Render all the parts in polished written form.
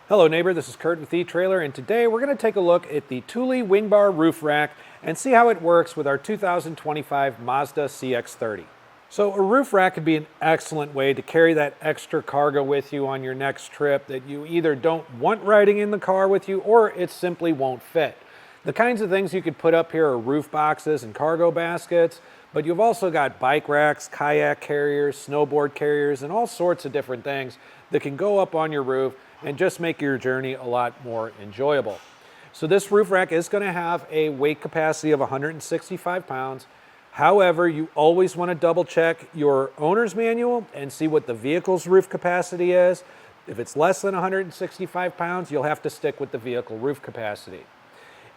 Hello neighbor, this is Curt with eTrailer, and today we're going to take a look at the Thule WingBar Roof Rack and see how it works with our 2025 Mazda CX-30. So a roof rack could be an excellent way to carry that extra cargo with you on your next trip that you either don't want riding in the car with you or it simply won't fit. The kinds of things you could put up here are roof boxes and cargo baskets, but you've also got bike racks, kayak carriers, snowboard carriers, and all sorts of different things that can go up on your roof and just make your journey a lot more enjoyable. So this roof rack is going to have a weight capacity of 165 pounds. However, you always want to double check your owner's manual and see what the vehicle's roof capacity is. If it's less than 165 pounds, you'll have to stick with the vehicle roof capacity.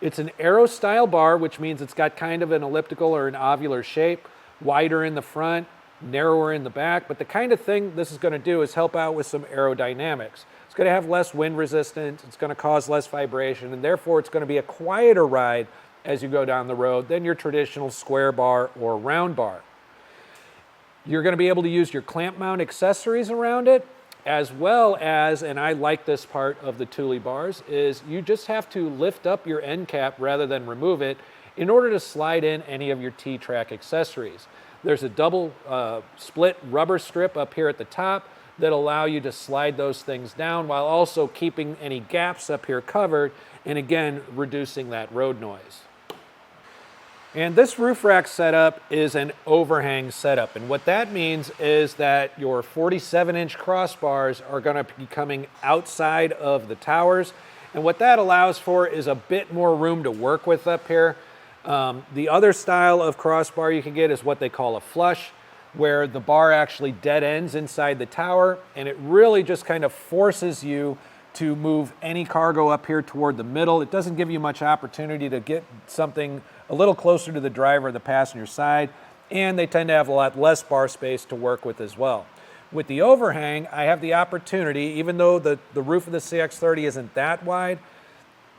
It's an aero style bar, which means it's got kind of an elliptical or an ovular shape, wider in the front, narrower in the back, but the kind of thing this is going to do is help out with some aerodynamics. It's going to have less wind resistance, it's going to cause less vibration, and therefore it's going to be a quieter ride as you go down the road than your traditional square bar or round bar. You're going to be able to use your clamp mount accessories around it, as well as, and I like this part of the Thule bars, is you just have to lift up your end cap rather than remove it in order to slide in any of your T-track accessories. There's a double split rubber strip up here at the top that allow you to slide those things down while also keeping any gaps up here covered and again reducing that road noise. And this roof rack setup is an overhang setup, and what that means is that your 47-inch crossbars are going to be coming outside of the towers, and what that allows for is a bit more room to work with up here. The other style of crossbar you can get is what they call a flush, where the bar actually dead ends inside the tower, and it really just kind of forces you to move any cargo up here toward the middle. It doesn't give you much opportunity to get something a little closer to the driver or the passenger side, and they tend to have a lot less bar space to work with as well. With the overhang, I have the opportunity, even though the roof of the CX-30 isn't that wide,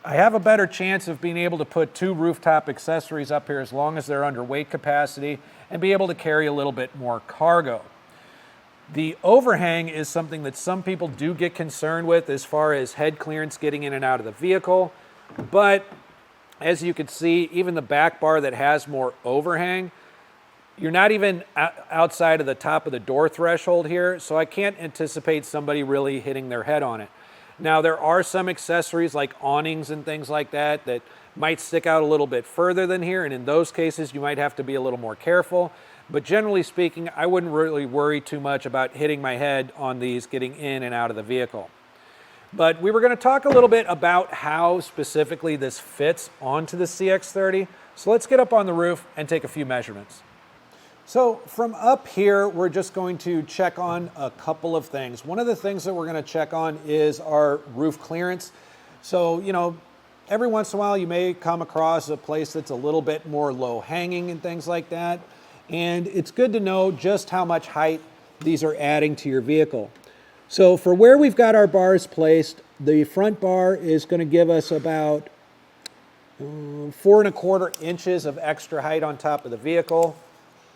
I have a better chance of being able to put two rooftop accessories up here as long as they're under weight capacity and be able to carry a little bit more cargo. The overhang is something that some people do get concerned with as far as head clearance getting in and out of the vehicle, but as you can see, even the back bar that has more overhang, you're not even outside of the top of the door threshold here, so I can't anticipate somebody really hitting their head on it. Now, there are some accessories like awnings and things like that that might stick out a little bit further than here, and in those cases, you might have to be a little more careful. But generally speaking, I wouldn't really worry too much about hitting my head on these getting in and out of the vehicle. But we were going to talk a little bit about how specifically this fits onto the CX-30. So let's get up on the roof and take a few measurements. So from up here, we're just going to check on a couple of things. One of the things that we're going to check on is our roof clearance. So, you know, every once in a while you may come across a place that's a little bit more low hanging and things like that. And it's good to know just how much height these are adding to your vehicle. So for where we've got our bars placed, the front bar is going to give us about 4¼ inches of extra height on top of the vehicle.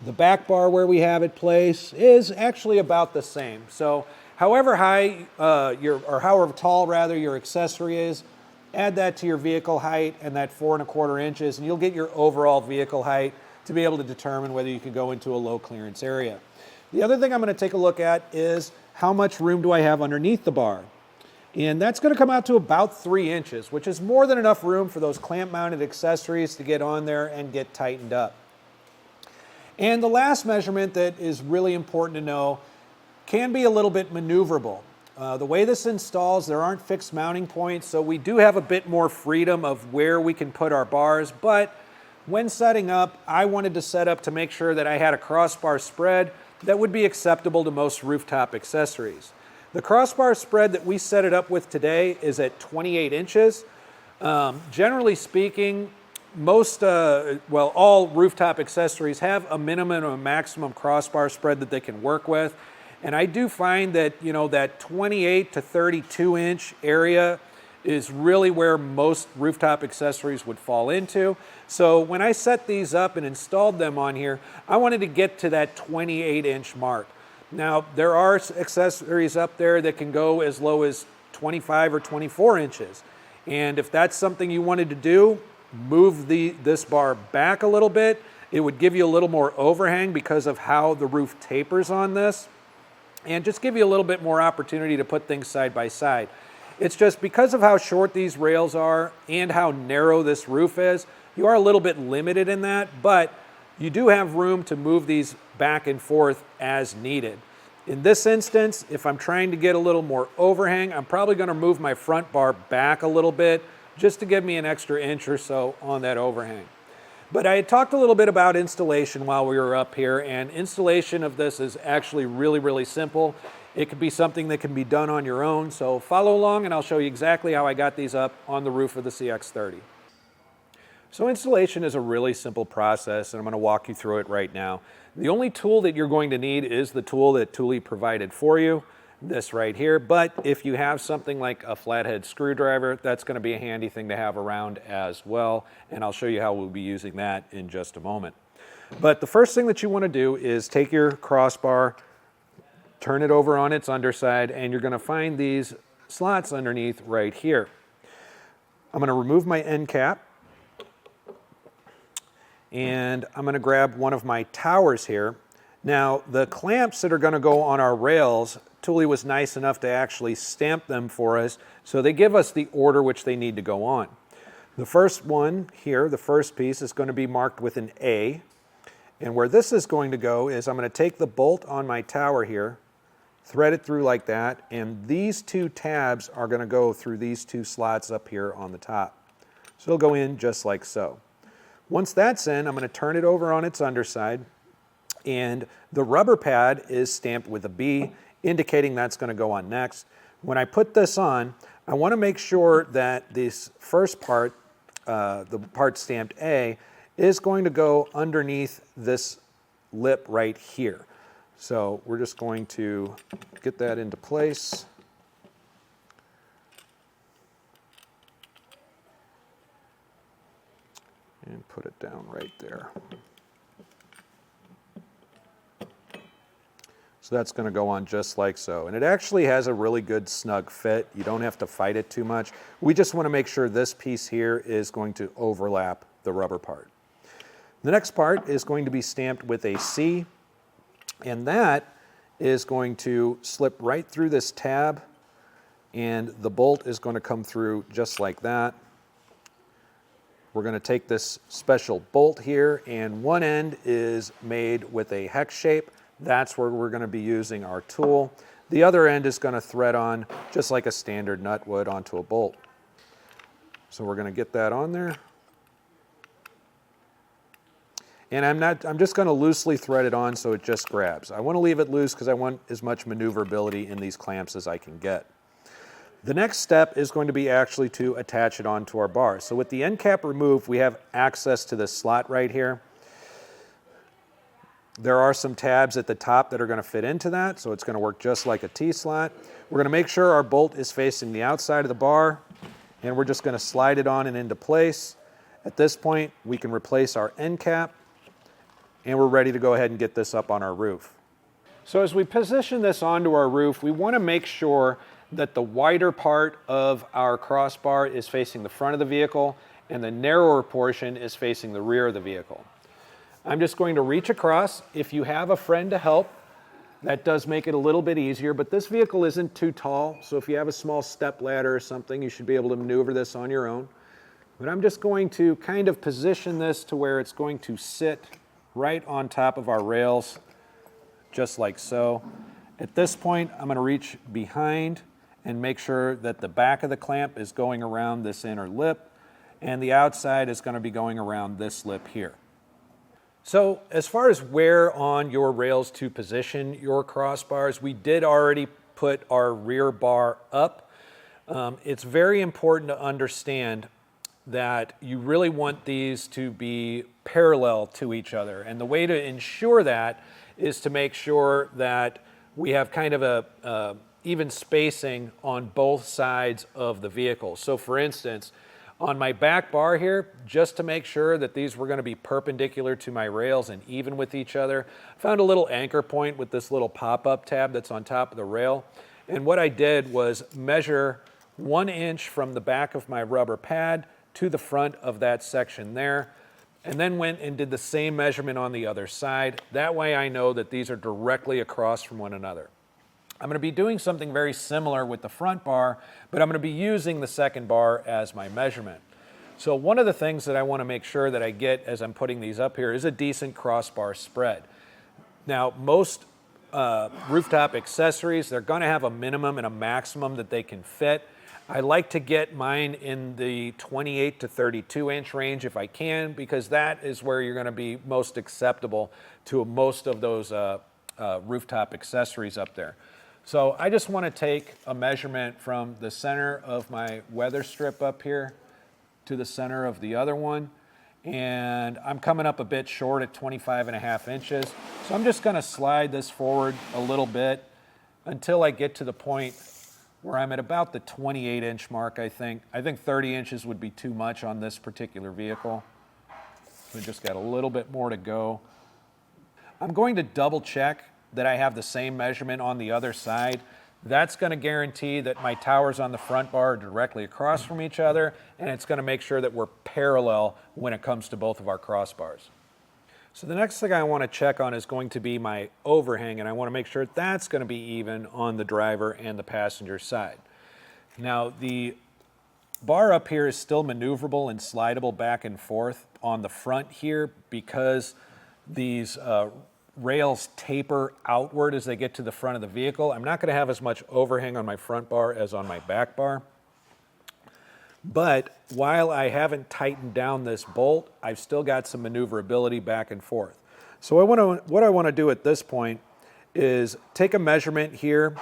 The back bar where we have it placed is actually about the same. So however high or however tall rather your accessory is, add that to your vehicle height and that 4¼ inches, and you'll get your overall vehicle height to be able to determine whether you can go into a low clearance area. The other thing I'm going to take a look at is how much room do I have underneath the bar? And that's going to come out to about 3 inches, which is more than enough room for those clamp mounted accessories to get on there and get tightened up. And the last measurement that is really important to know can be a little bit maneuverable. The way this installs, there aren't fixed mounting points, so we do have a bit more freedom of where we can put our bars, but when setting up, I wanted to set up to make sure that I had a crossbar spread that would be acceptable to most rooftop accessories. The crossbar spread that we set it up with today is at 28 inches. Generally speaking, all rooftop accessories have a minimum and a maximum crossbar spread that they can work with. And I do find that, you know, that 28 to 32 inch area is really where most rooftop accessories would fall into. So when I set these up and installed them on here, I wanted to get to that 28-inch mark. Now, there are accessories up there that can go as low as 25 or 24 inches. And if that's something you wanted to do, move this bar back a little bit. It would give you a little more overhang because of how the roof tapers on this, and just give you a little bit more opportunity to put things side by side. It's just because of how short these rails are and how narrow this roof is, you are a little bit limited in that, but you do have room to move these back and forth as needed. In this instance, if I'm trying to get a little more overhang, I'm probably going to move my front bar back a little bit just to give me an extra inch or so on that overhang. But I had talked a little bit about installation while we were up here, and installation of this is actually really, really simple. It could be something that can be done on your own, so follow along and I'll show you exactly how I got these up on the roof of the CX30. So installation is a really simple process, and I'm going to walk you through it right now. The only tool that you're going to need is the tool that Thule provided for you, this right here. But if you have something like a flathead screwdriver, that's going to be a handy thing to have around as well, and I'll show you how we'll be using that in just a moment. But the first thing that you want to do is take your crossbar, turn it over on its underside, and you're going to find these slots underneath right here. I'm going to remove my end cap, and I'm going to grab one of my towers here. Now, the clamps that are going to go on our rails, Thule was nice enough to actually stamp them for us, so they give us the order which they need to go on. The first one here, the first piece, is going to be marked with an A, and where this is going to go is I'm going to take the bolt on my tower here, thread it through like that, and these two tabs are going to go through these two slots up here on the top. So it'll go in just like so. Once that's in, I'm going to turn it over on its underside, and the rubber pad is stamped with a B, indicating that's going to go on next. When I put this on, I want to make sure that this first part, the part stamped A, is going to go underneath this lip right here. So we're just going to get that into place. And put it down right there. So that's going to go on just like so. And it actually has a really good snug fit. You don't have to fight it too much. We just want to make sure this piece here is going to overlap the rubber part. The next part is going to be stamped with a C, and that is going to slip right through this tab, and the bolt is going to come through just like that. We're going to take this special bolt here, and one end is made with a hex shape. That's where we're going to be using our tool. The other end is going to thread on just like a standard nut would onto a bolt. So we're going to get that on there. And I'm just going to loosely thread it on so it just grabs. I want to leave it loose because I want as much maneuverability in these clamps as I can get. The next step is going to be actually to attach it onto our bar. So with the end cap removed, we have access to this slot right here. There are some tabs at the top that are going to fit into that, so it's going to work just like a T-slot. We're going to make sure our bolt is facing the outside of the bar, and we're just going to slide it on and into place. At this point, we can replace our end cap, and we're ready to go ahead and get this up on our roof. So as we position this onto our roof, we want to make sure that the wider part of our crossbar is facing the front of the vehicle and the narrower portion is facing the rear of the vehicle. I'm just going to reach across. If you have a friend to help, that does make it a little bit easier, but this vehicle isn't too tall, so if you have a small step ladder or something, you should be able to maneuver this on your own. But I'm just going to kind of position this to where it's going to sit right on top of our rails, just like so. At this point, I'm going to reach behind and make sure that the back of the clamp is going around this inner lip, and the outside is going to be going around this lip here. So as far as where on your rails to position your crossbars, we did already put our rear bar up. It's very important to understand that you really want these to be parallel to each other. And the way to ensure that is to make sure that we have kind of a even spacing on both sides of the vehicle. So for instance, on my back bar here, just to make sure that these were going to be perpendicular to my rails and even with each other, I found a little anchor point with this little pop-up tab that's on top of the rail. And what I did was measure 1 inch from the back of my rubber pad to the front of that section there, and then went and did the same measurement on the other side. That way I know that these are directly across from one another. I'm going to be doing something very similar with the front bar, but I'm going to be using the second bar as my measurement. So one of the things that I want to make sure that I get as I'm putting these up here is a decent crossbar spread. Now, most rooftop accessories, they're going to have a minimum and a maximum that they can fit. I like to get mine in the 28 to 32 inch range if I can, because that is where you're going to be most acceptable to most of those rooftop accessories up there. So I just want to take a measurement from the center of my weather strip up here to the center of the other one. And I'm coming up a bit short at 25.5 inches. So I'm just going to slide this forward a little bit until I get to the point where I'm at about the 28 inch mark, I think. I think 30 inches would be too much on this particular vehicle. We just got a little bit more to go. I'm going to double check that I have the same measurement on the other side. That's going to guarantee that my towers on the front bar are directly across from each other, and it's going to make sure that we're parallel when it comes to both of our crossbars. So the next thing I want to check on is going to be my overhang, and I want to make sure that's going to be even on the driver and the passenger side. Now, the bar up here is still maneuverable and slidable back and forth on the front here because these rails taper outward as they get to the front of the vehicle. I'm not going to have as much overhang on my front bar as on my back bar. But while I haven't tightened down this bolt, I've still got some maneuverability back and forth. So what I want to do at this point is take a measurement here,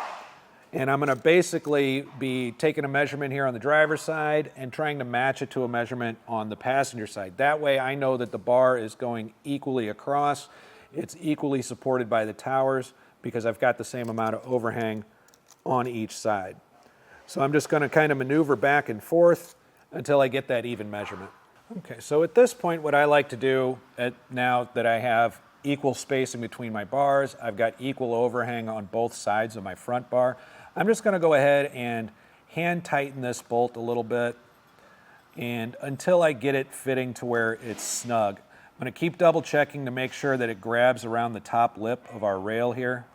and I'm going to basically be taking a measurement here on the driver's side and trying to match it to a measurement on the passenger side. That way I know that the bar is going equally across. It's equally supported by the towers because I've got the same amount of overhang on each side. So I'm just going to kind of maneuver back and forth until I get that even measurement. Okay, so at this point what I like to do, now that I have equal spacing between my bars, I've got equal overhang on both sides of my front bar, I'm just going to go ahead and hand tighten this bolt a little bit and until I get it fitting to where it's snug. I'm going to keep double checking to make sure that it grabs around the top lip of our rail here.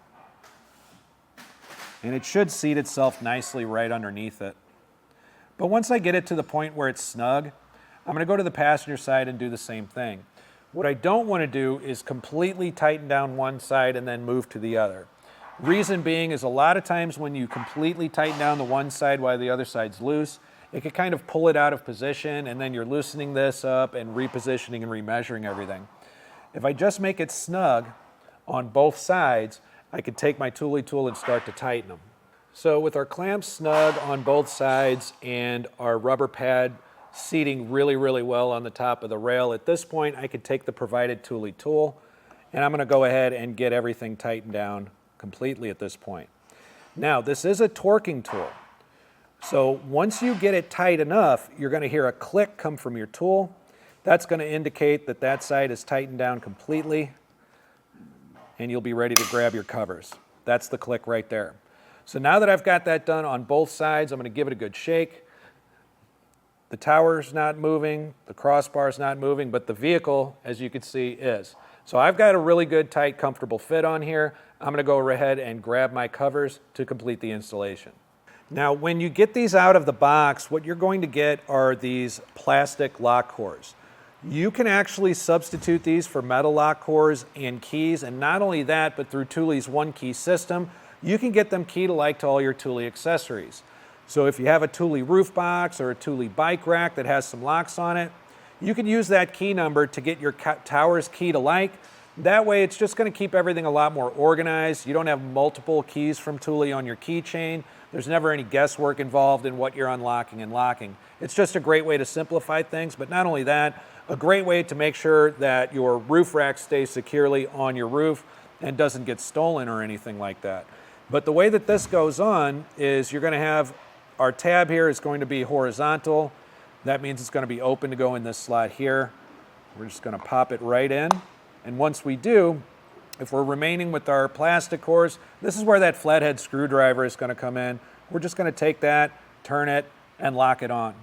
And it should seat itself nicely right underneath it. But once I get it to the point where it's snug, I'm going to go to the passenger side and do the same thing. What I don't want to do is completely tighten down one side and then move to the other. Reason being is a lot of times when you completely tighten down the one side while the other side's loose, it could kind of pull it out of position, and then you're loosening this up and repositioning and remeasuring everything. If I just make it snug on both sides, I could take my Thule tool and start to tighten them. So with our clamps snug on both sides and our rubber pad seating really, really well on the top of the rail, at this point I could take the provided Thule tool and I'm going to go ahead and get everything tightened down completely at this point. Now, this is a torquing tool. So once you get it tight enough, you're going to hear a click come from your tool. That's going to indicate that that side is tightened down completely, and you'll be ready to grab your covers. That's the click right there. So now that I've got that done on both sides, I'm going to give it a good shake. The tower's not moving, the crossbar's not moving, but the vehicle, as you can see, is. So I've got a really good, tight, comfortable fit on here. I'm going to go ahead and grab my covers to complete the installation. Now, when you get these out of the box, what you're going to get are these plastic lock cores. You can actually substitute these for metal lock cores and keys, and not only that, but through Thule's one key system, you can get them key-alike to all your Thule accessories. So if you have a Thule roof box or a Thule bike rack that has some locks on it, you can use that key number to get your towers keyed alike. That way it's just going to keep everything a lot more organized. You don't have multiple keys from Thule on your keychain. There's never any guesswork involved in what you're unlocking and locking. It's just a great way to simplify things, but not only that, a great way to make sure that your roof rack stays securely on your roof and doesn't get stolen or anything like that. But the way that this goes on is you're going to have our tab here is going to be horizontal. That means it's going to be open to go in this slot here. We're just going to pop it right in. And once we do, if we're remaining with our plastic cores, this is where that flathead screwdriver is going to come in. We're just going to take that, turn it, and lock it on.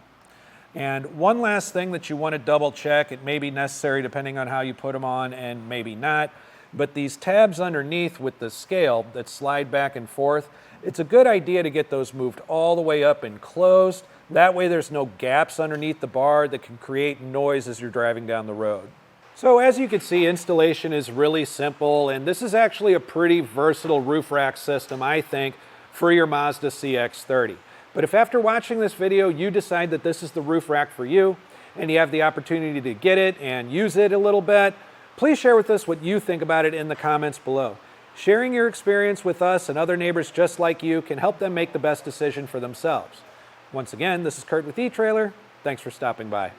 And one last thing that you want to double check, it may be necessary depending on how you put them on and maybe not, but these tabs underneath with the scale that slide back and forth, it's a good idea to get those moved all the way up and closed. That way there's no gaps underneath the bar that can create noise as you're driving down the road. So as you can see, installation is really simple, and this is actually a pretty versatile roof rack system, I think, for your Mazda CX-30. But if after watching this video you decide that this is the roof rack for you and you have the opportunity to get it and use it a little bit, please share with us what you think about it in the comments below. Sharing your experience with us and other neighbors just like you can help them make the best decision for themselves. Once again, this is Curt with eTrailer. Thanks for stopping by.